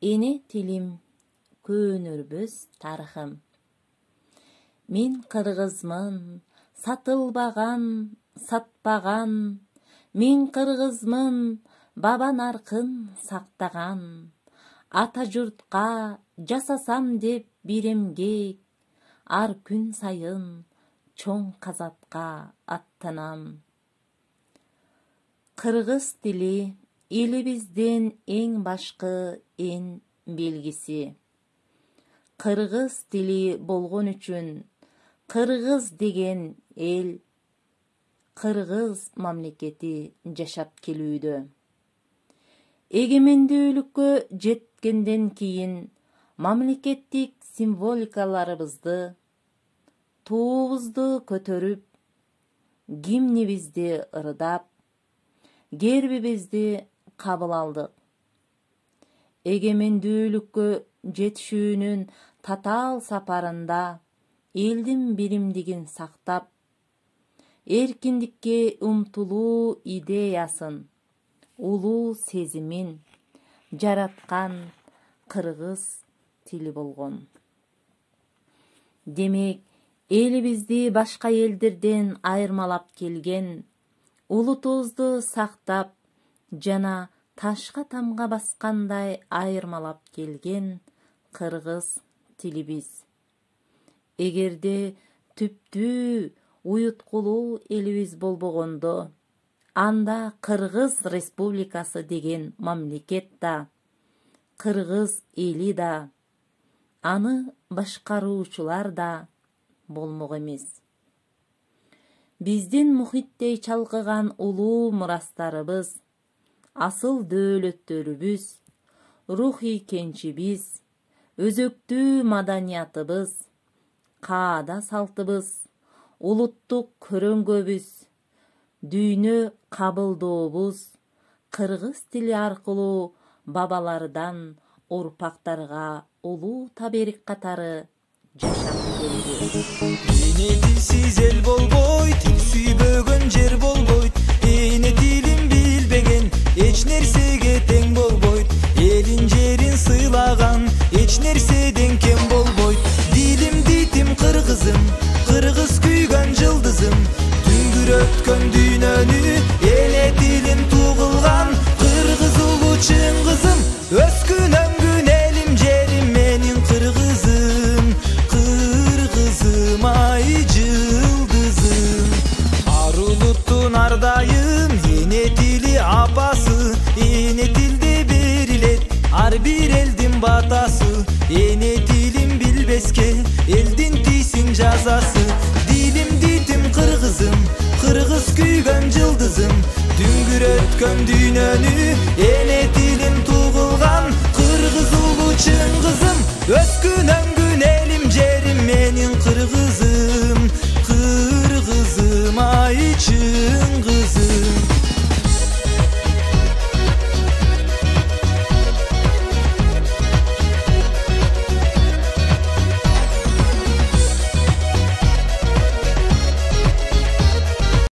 эне тилим, көнөрбөс тарыхым. Мен кыргызмын, сатылбаган, сатпаган. Мен кыргызмын, баба наркын сактаган. Ата журтка жасасам деп бир эмгек, ар күн сайын чоң казатка аттанам. Кыргыз тили элибиздин эң башкы эн белгиси. Кыргыз тили болгон үчүн кыргыз деген эл, кыргыз мамлекети жашап келүүдө. Эгемендүүлүккө жеткенден кийин мамлекеттик символикаларыбызды, туубузду көтөрүп, гимнибизди ырдап, гербибизди кабыл алдык. Эгемендүүлүккө жетишүүнүн татаал сапарында элдин биримдигин сактап, эркиндикке умтулуу идеясын, улуу сезимин жараткан кыргыз тили болгон. Демек, элибизди башка элдерден айырмалап келген, улутубузду сактап жана ташка тамга баскандай айырмалап келген кыргыз тилибиз. Эгерде түптүү уюткулуу элибиз болбогондо, анда Кыргыз Республикасы деген мамлекет да, кыргыз эли да, аны башкаруучулар да болмок эмес. Биздин мухиттей чалкыган улуу мурастарыбыз, асыл дөөлөттөрүбүз, рухий кенчибиз, өзөктүү маданиятыбыз, каада салтыбыз, улуттук көрөңгөбүз, дүйнө кабылдообуз кыргыз тили аркылуу бабалардан урпактарга улуу таберик катары жашап келди. Эне тилсиз эл болбойт, тил сүйбөгөн жер болбойт. Эне тилин билбеген эч нерсеге тең болбойт. Элин жерин сыйлаган эч нерседен кем болбойт. Дилим дитим кыргызым, кыргыз күйгөн жылдызым. Түнгүрөткөн дүйнөнү эне тилим тугулган кыргыз улуу чыңгызым. Өскүн өңгүн элим жерим менин кыргызым, кыргызым ай жылдызым. Ар улуттун ардайым эне тили апасы, эне тилди берилет ар бир элдин батасы. Эне тилин билбеске элдин тийсин жазасы. Дилим дитим кыргызым, кыргыз күйгөн жылдызым. Түнгүрөткөн дүйнөнү эне тилим тугулган кыргыз улуу чыңгызым. Өскүн